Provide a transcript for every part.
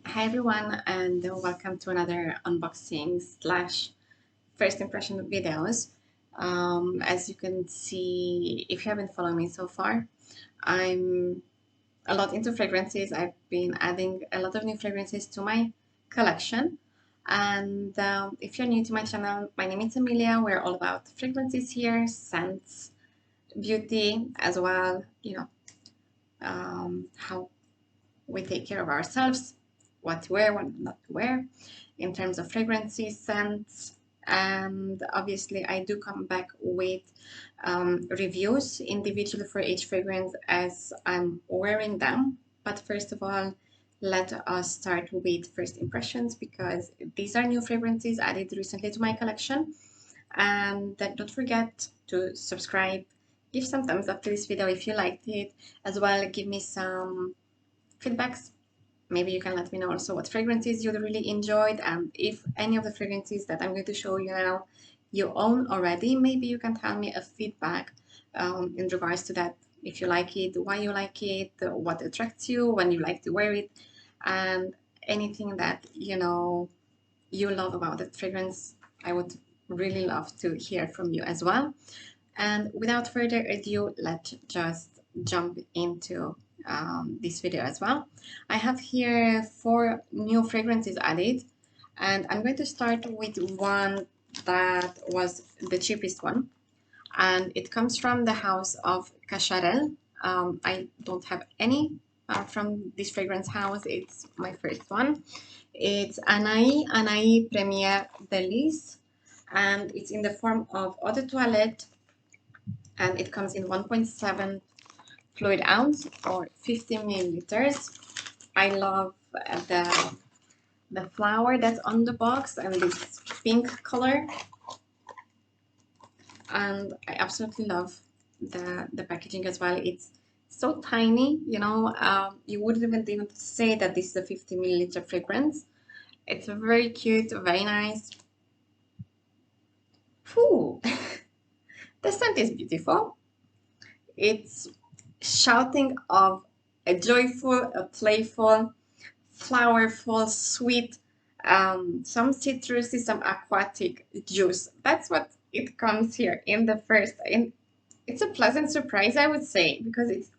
Hi everyone, and welcome to another unboxing slash first impression videos. As you can see, if you haven't followed me so far, I'm a lot into fragrances. I've been adding a lot of new fragrances to my collection. And if you're new to my channel, my name is Emilia. We're all about fragrances here, scents, beauty as well, how we take care of ourselves, what to wear, what not to wear, in terms of fragrances, scents, and obviously I do come back with reviews individually for each fragrance as I'm wearing them. But first of all, let us start with first impressions because these are new fragrances added recently to my collection. And don't forget to subscribe, give some thumbs up to this video if you liked it, as well give me some feedbacks. Maybe you can let me know also what fragrances you really enjoyed, and if any of the fragrances that I'm going to show you now you own already, maybe you can tell me a feedback in regards to that. If you like it, why you like it, what attracts you when you like to wear it, and anything that you love about that fragrance. I would really love to hear from you as well. And without further ado, let's just jump into this video as well. I have here 4 new fragrances added, and I'm going to start with one that was the cheapest one, and it comes from the house of Cacharel. I don't have any from this fragrance house. It's my first one. It's Anais Premier Delice, and it's in the form of eau de toilette, and it comes in 1.7 fluid ounce or 50 milliliters. I love the flower that's on the box and this pink color, and I absolutely love the packaging as well. It's so tiny, you wouldn't even say that this is a 50 milliliter fragrance. It's very cute, very nice. Whew. The scent is beautiful. It's shouting of a joyful, a playful, flowerful, sweet, some citrusy, some aquatic juice. That's what it comes here in the first. And it's a pleasant surprise, I would say, because it's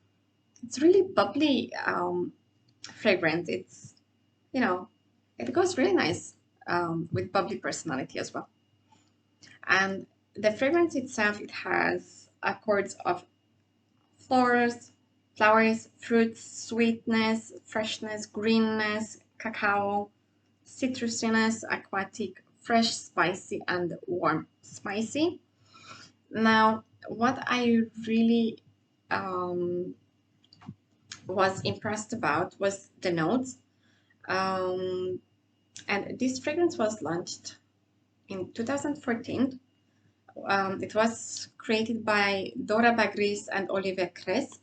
really bubbly fragrance. It's it goes really nice with bubbly personality as well. And the fragrance itself, it has accords of flowers, fruits, sweetness, freshness, greenness, cacao, citrusiness, aquatic, fresh, spicy, and warm spicy. Now, what I really was impressed about was the notes. Um, and this fragrance was launched in 2014. It was created by Dora Bagris and Olivier Cresp.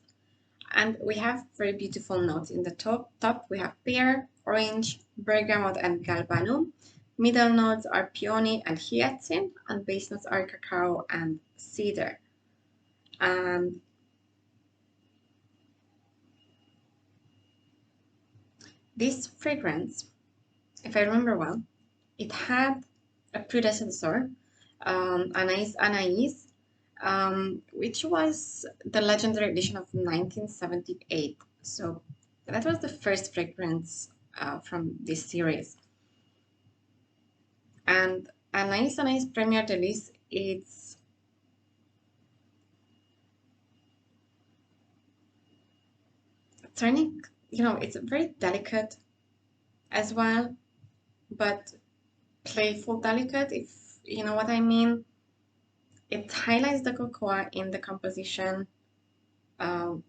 And we have very beautiful notes. In the top we have pear, orange, bergamot, and galbanum. Middle notes are peony and hyacinth, and base notes are cacao and cedar. And this fragrance, if I remember well, it had a predecessor, Anais, which was the legendary edition of 1978. So that was the first fragrance from this series. And Anais Premier Delice, it's turning, it's very delicate as well, but playful delicate, if you know what I mean. It highlights the cocoa in the composition. Um,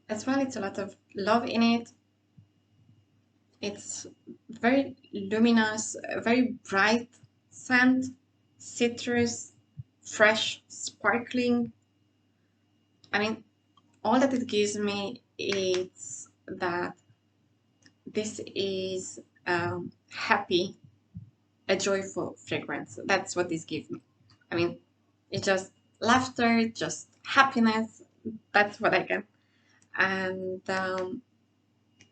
as well, it's a lot of love in it. It's very luminous, very bright scent, citrus, fresh, sparkling. I mean, all that it gives me is that this is happy, a joyful fragrance. That's what this gives me. I mean, it's just laughter, just happiness. That's what I get. And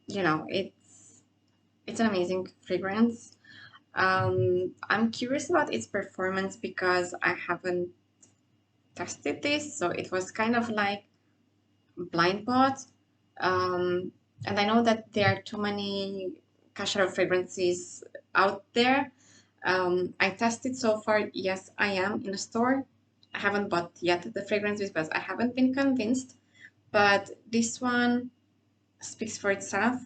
it's It's an amazing fragrance. I'm curious about its performance because I haven't tested this, so it was kind of like blind bought. Um, and I know that there are too many casual fragrances out there. I tested so far. Yes, I am in a store. I haven't bought yet the fragrance because I haven't been convinced. But this one speaks for itself.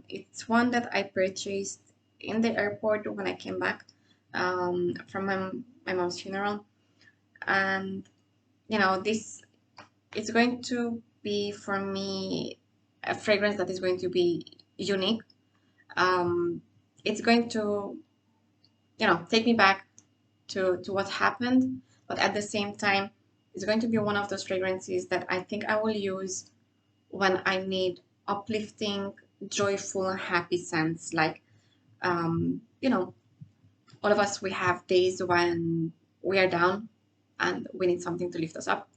It's one that I purchased in the airport when I came back from my mom's funeral. And, this it's going to be for me a fragrance that is going to be unique. It's going to, take me back to what happened, but at the same time, it's going to be one of those fragrances that I think I will use when I need uplifting, joyful, happy scents. Like, all of us, we have days when we are down and we need something to lift us up.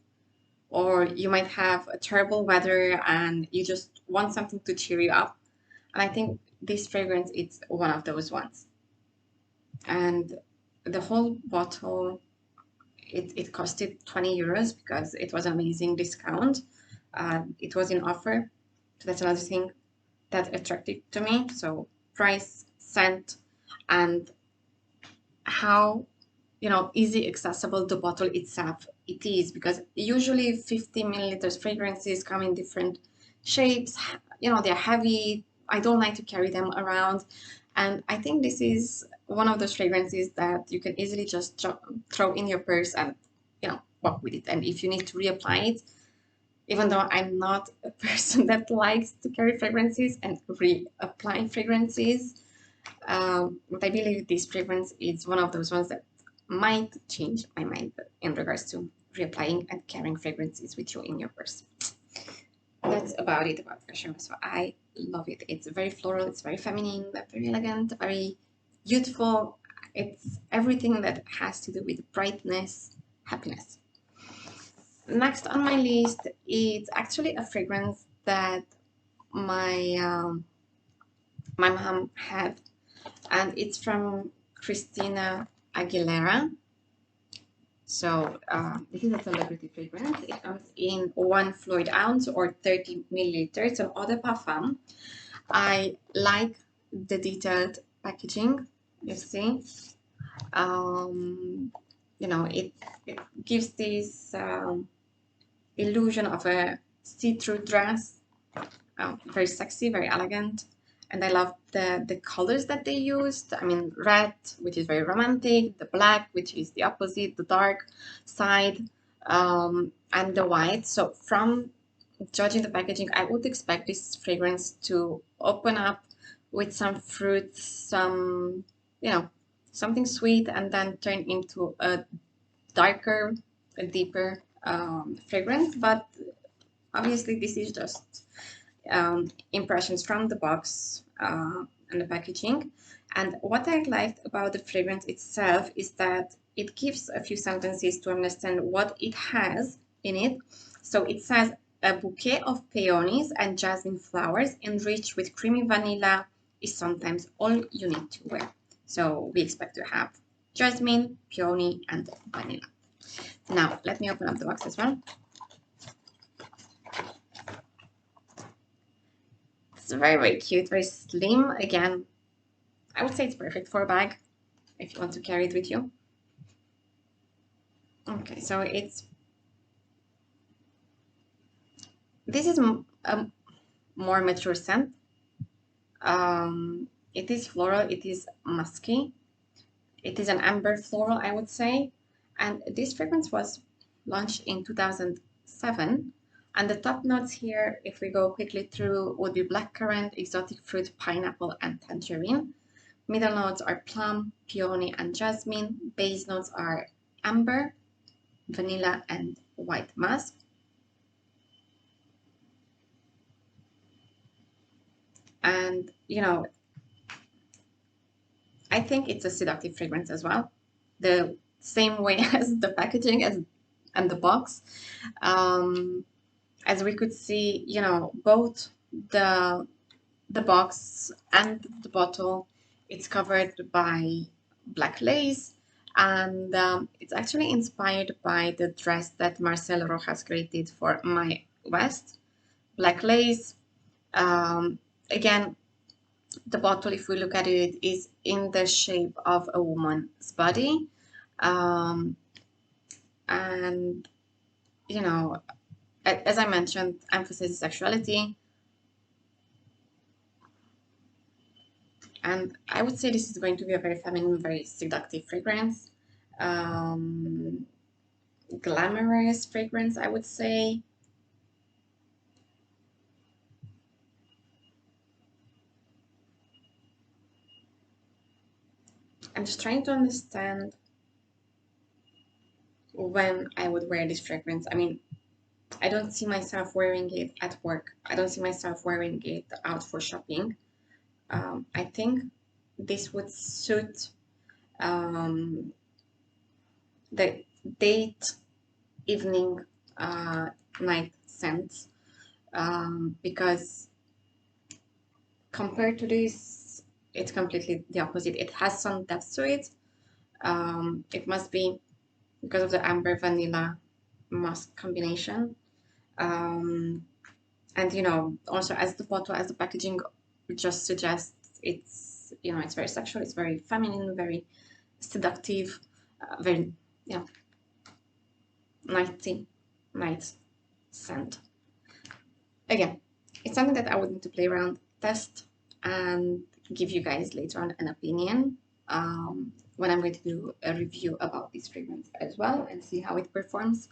Or you might have a terrible weather and you just want something to cheer you up. And I think this fragrance is one of those ones. And the whole bottle, it costed 20 euros because it was an amazing discount. It was in offer. So that's another thing that attracted to me. So price, scent, and how easy accessible the bottle itself it is, because usually 50 milliliters fragrances come in different shapes. They're heavy. I don't like to carry them around, and I think this is one of those fragrances that you can easily just throw in your purse and walk with it. And if you need to reapply it, even though I'm not a person that likes to carry fragrances and reapply fragrances, but I believe this fragrance is one of those ones that might change my mind in regards to reapplying and carrying fragrances with you in your purse. That's about it about Perfume. So I love it. It's very floral, it's very feminine, very elegant, very youthful. It's everything that has to do with brightness, happiness. Next on my list, it's actually a fragrance that my mom had, and it's from Christina Aguilera. So this is a celebrity fragrance. It comes in 1 fluid ounce or 30 milliliters of eau de parfum. I like the detailed packaging. You see, it gives this illusion of a see-through dress. Very sexy, very elegant. And I love the colors that they used. I mean, red, which is very romantic, the black, which is the opposite, the dark side, and the white. So from judging the packaging, I would expect this fragrance to open up with some fruits, something sweet, and then turn into a darker, a deeper fragrance. But obviously, this is just impressions from the box and the packaging. And what I liked about the fragrance itself is that it gives a few sentences to understand what it has in it. So it says a bouquet of peonies and jasmine flowers enriched with creamy vanilla is sometimes all you need to wear. So we expect to have jasmine, peony, and vanilla. Now, let me open up the box as well. It's very, very cute, very slim. Again, I would say it's perfect for a bag if you want to carry it with you. Okay, so this is a more mature scent. It is floral, it is musky. It is an amber floral, I would say. And this fragrance was launched in 2007. And the top notes here, if we go quickly through, would be blackcurrant, exotic fruit, pineapple, and tangerine. Middle notes are plum, peony, and jasmine. Base notes are amber, vanilla, and white musk. And, I think it's a seductive fragrance as well. The same way as the packaging and the box. As we could see, both the the box and the bottle, it's covered by black lace, and it's actually inspired by the dress that Marcel Rojas created for my West. Black lace. Um, Again, the bottle, if we look at it, is in the shape of a woman's body. Um, and, you know, as I mentioned, emphasizes sexuality. And I would say this is going to be a very feminine, very seductive fragrance. Um, Glamorous fragrance, I would say. I'm just trying to understand when I would wear this fragrance. I mean, I don't see myself wearing it at work. I don't see myself wearing it out for shopping. I think this would suit um, the date, evening, night scents, because compared to this, it's completely the opposite. It has some depth to it. It must be because of the amber vanilla musk combination. Um, and also as the bottle, as the packaging just suggests, it's very sexual, it's very feminine, very seductive, very nighty night scent. Again, it's something that I would need to play around, test, and give you guys later on an opinion when I'm going to do a review about this fragrance as well and see how it performs.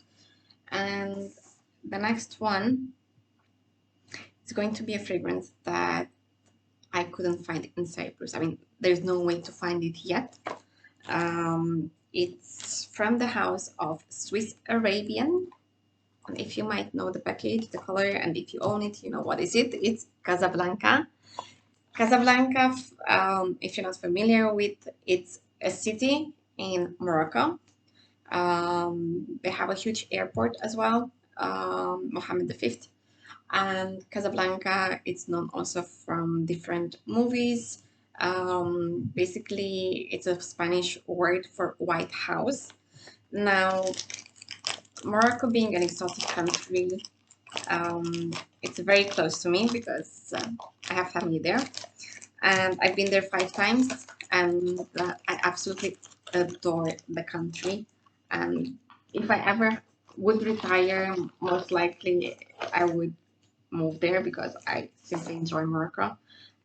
And the next one is going to be a fragrance that I couldn't find in Cyprus. I mean, there's no way to find it yet. It's from the house of Swiss Arabian. And if you might know the package, the color, and if you own it, you know what is it. It's Casablanca. Casablanca, if you're not familiar with, it's a city in Morocco. They have a huge airport as well, Mohammed V. And Casablanca, it's known also from different movies. Basically, it's a Spanish word for White House. Now, Morocco being an exotic country, it's very close to me because I have family there. And I've been there 5 times, and I absolutely adore the country. And if I ever would retire, most likely I would move there because I simply enjoy Morocco.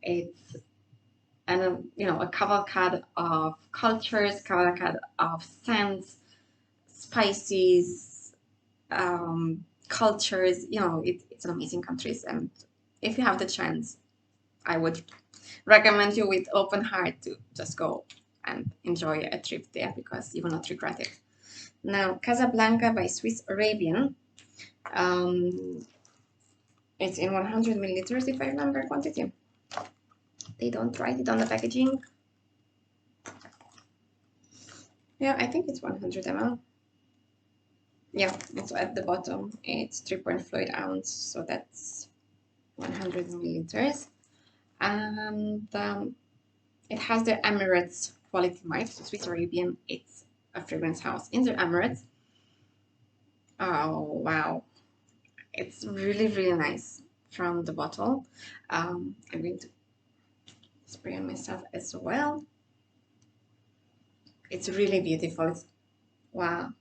It's a cavalcade of cultures, cavalcade of scents, spices, cultures. It's an amazing country, and if you have the chance, I would recommend you with open heart to just go and enjoy a trip there because you will not regret it. Now, Casablanca by Swiss Arabian. Um, it's in 100 milliliters, if I remember quantity. They don't write it on the packaging. Yeah, I think it's 100 ml. Yeah, it's at the bottom. It's 3.5 ounce, so that's 100 milliliters. And it has the Emirates quality mark. So Swiss Arabian, it's a fragrance house in the Emirates. Oh, wow. It's really, really nice from the bottle. I'm going to spray on myself as well. It's really beautiful. Wow.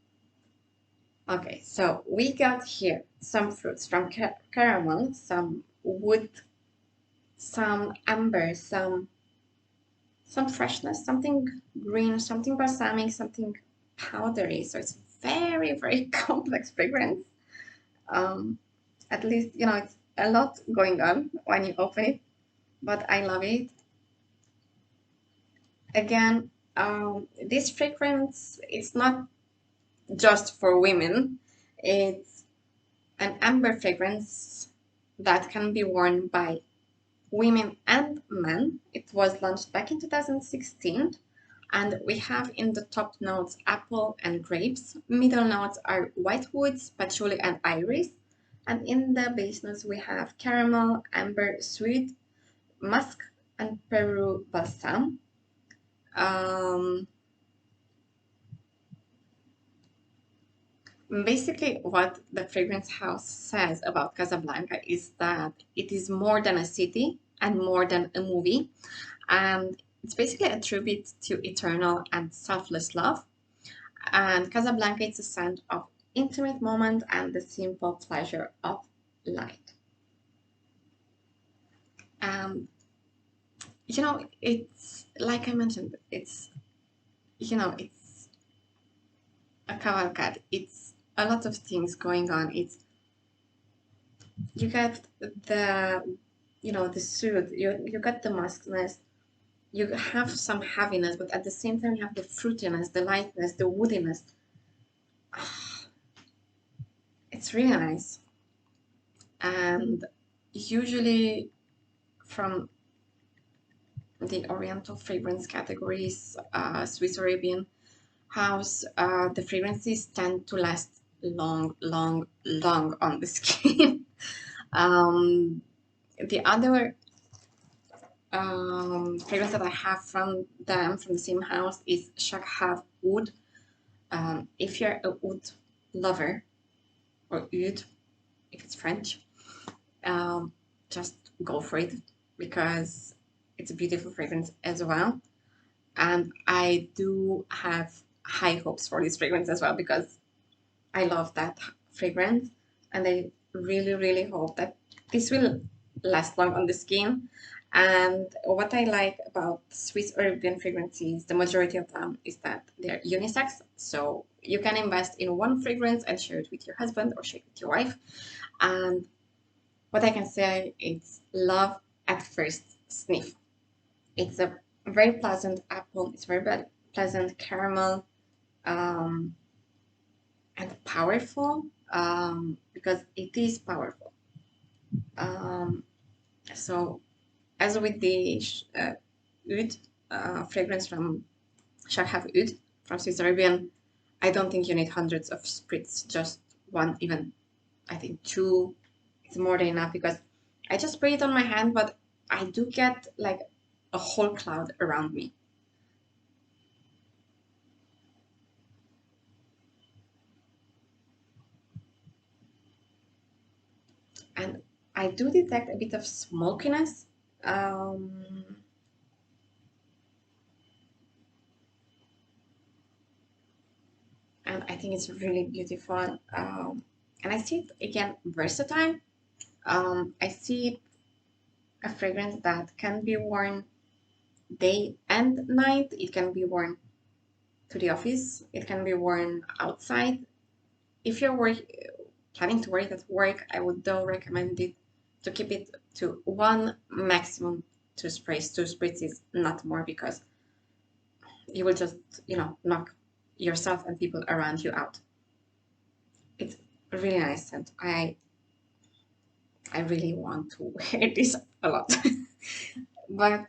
Okay, so we got here some fruits from caramel, some wood, some amber, some freshness, something green, something balsamic, something powdery. So it's very, very complex fragrance. At least, it's a lot going on when you open it, but I love it. Again, this fragrance is not just for women. It's an amber fragrance that can be worn by women and men. It was launched back in 2016, and we have in the top notes apple and grapes. Middle notes are white woods, patchouli, and iris. And in the base notes we have caramel, amber, sweet, musk and Peru balsam. Basically, what the fragrance house says about Casablanca is that it is more than a city and more than a movie. And it's basically a tribute to eternal and selfless love. And Casablanca is a scent of intimate moment and the simple pleasure of light. And it's like I mentioned, it's a cavalcade. It's a lot of things going on. You get the suit, you get the muskness, you have some heaviness, but at the same time you have the fruitiness, the lightness, the woodiness. It's really nice. And usually from the Oriental fragrance categories, Swiss Arabian house, the fragrances tend to last long, long, long on the skin. The other fragrance that I have from them, from the same house, is Shakhav Oud. If you're a oud lover, or oud, if it's French, just go for it, because it's a beautiful fragrance as well. And I do have high hopes for this fragrance as well, because I love that fragrance, and I really, really hope that this will last long on the skin. And what I like about Swiss Arabian fragrances, the majority of them, is that they're unisex. So you can invest in one fragrance and share it with your husband or share it with your wife. And what I can say is love at first sniff. It's a very pleasant apple. It's very pleasant caramel, and powerful, because it is powerful. So as with the Oud fragrance from Shahab Oud from Swiss Arabian, I don't think you need hundreds of spritz, just one, even I think two is more than enough, because I just spray it on my hand, but I do get like a whole cloud around me. And I do detect a bit of smokiness. Um, and I think it's really beautiful. And I see it again versatile. I see it a fragrance that can be worn day and night. It can be worn to the office. It can be worn outside. If you're planning to wear it at work, I would though recommend it to keep it to one, maximum two sprays. Two sprays is not more, because you will just knock yourself and people around you out. It's a really nice scent. I really want to wear this a lot. But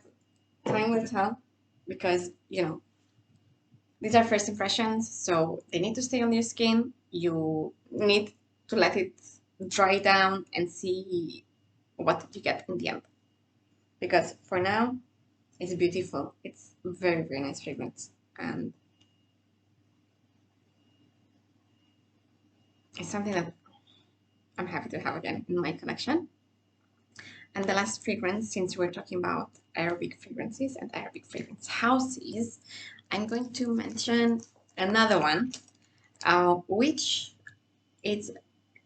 time will tell, because these are first impressions, so they need to stay on your skin. You need to let it dry down and see what you get in the end. Because for now, it's beautiful. It's very, very nice fragrance. And it's something that I'm happy to have again in my collection. And the last fragrance, since we're talking about Arabic fragrances and Arabic fragrance houses, I'm going to mention another one, which is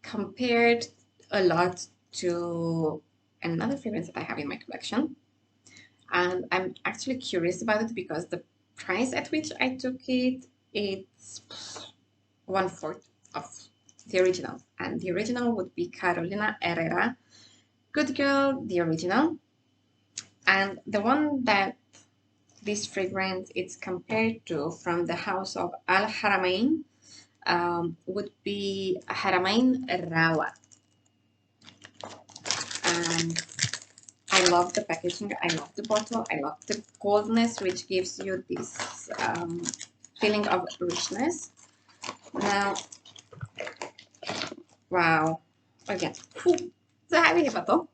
compared a lot to another fragrance that I have in my collection. And I'm actually curious about it, because the price at which I took it, it's 1/4 of the original. And the original would be Carolina Herrera Good Girl, the original. And the one that this fragrance is compared to from the house of Al Haramain, would be Haramain Rawa. And I love the packaging, I love the bottle, I love the coldness, which gives you this feeling of richness. Now, wow, again, it's a heavy bottle,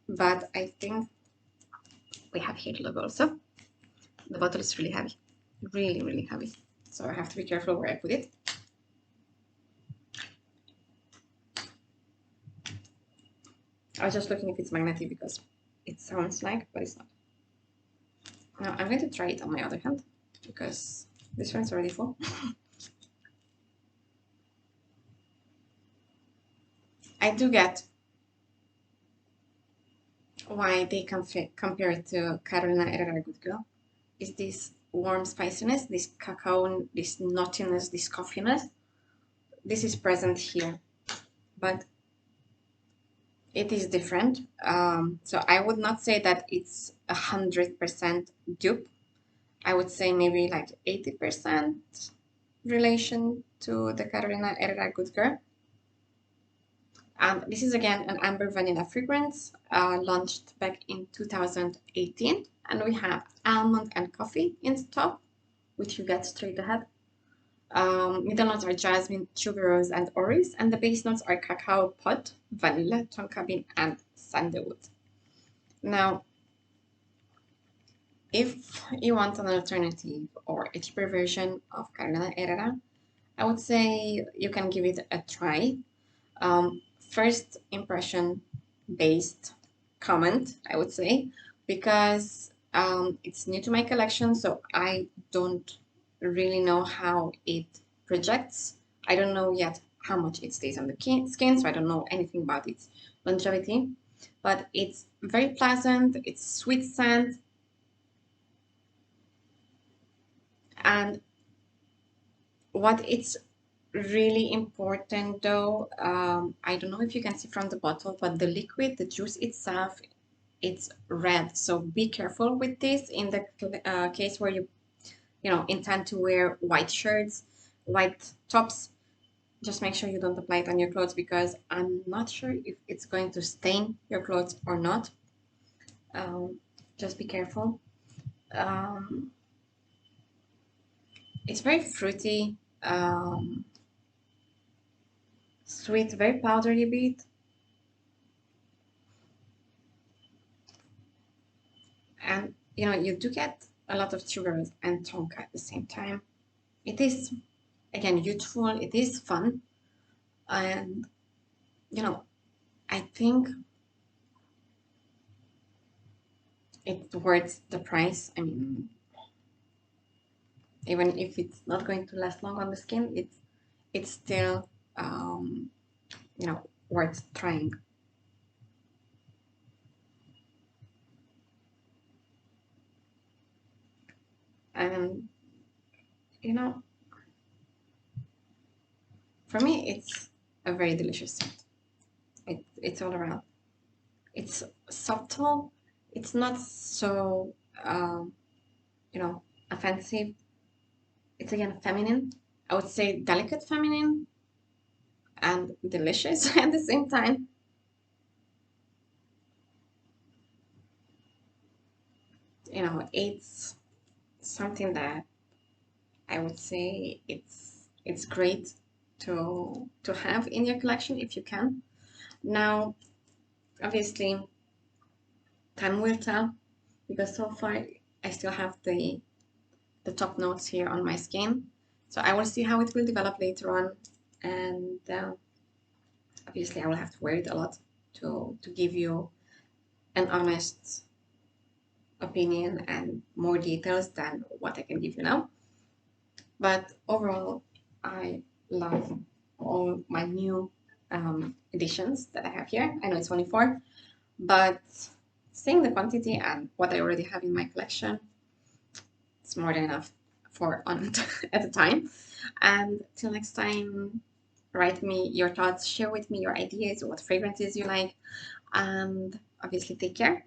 but I think we have here the logo also. The bottle is really heavy, really, really heavy. So I have to be careful where I put it. I was just looking if it's magnetic because it sounds like, but it's not. Now I'm going to try it on my other hand because this one's already full. I do get why they compare it to Carolina Herrera Good Girl. Is this warm spiciness, this cacao, this nuttiness, this coffeeness. This is present here, but it is different. So I would not say that it's 100% dupe. I would say maybe like 80% relation to the Carolina Herrera Good Girl. This is again an amber vanilla fragrance, launched back in 2018, and we have almond and coffee in the top, which you get straight ahead. Middle notes are jasmine, tuberose, and orris, and the base notes are cacao pod, vanilla, tonka bean, and sandalwood. Now, if you want an alternative or a cheaper version of Carolina Herrera, I would say you can give it a try. First impression based comment, I would say, because it's new to my collection, so I don't really know how it projects. I don't know yet how much it stays on the skin, so I don't know anything about its longevity, but it's very pleasant, it's sweet scent, and what it's really important though, I don't know if you can see from the bottle, but the liquid, the juice itself, it's red, so be careful with this in the case where you intend to wear white shirts, white tops. Just make sure you don't apply it on your clothes because I'm not sure if it's going to stain your clothes or not. Just be careful. It's very fruity, sweet, very powdery bit. And you do get a lot of tuberose and tonka at the same time. It is, again, youthful, it is fun, and I think it's worth the price. I mean, even if it's not going to last long on the skin, it's still worth trying. And for me, it's a very delicious scent. It's all around. It's subtle. It's not so offensive. It's again feminine. I would say delicate feminine and delicious at the same time. It's something that I would say it's great to have in your collection if you can. Now, obviously, time will tell because so far I still have the top notes here on my skin. So I will see how it will develop later on, and obviously I will have to wear it a lot to give you an honest opinion and more details than what I can give you now. But overall, I love all my new editions that I have here. I know it's only 4, but seeing the quantity and what I already have in my collection, it's more than enough for on at a time. And till next time, write me your thoughts, share with me your ideas, what fragrances you like, and obviously take care.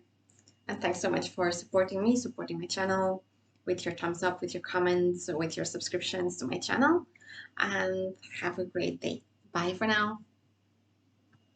And thanks so much for supporting me, supporting my channel with your thumbs up, with your comments, with your subscriptions to my channel. And have a great day. Bye for now.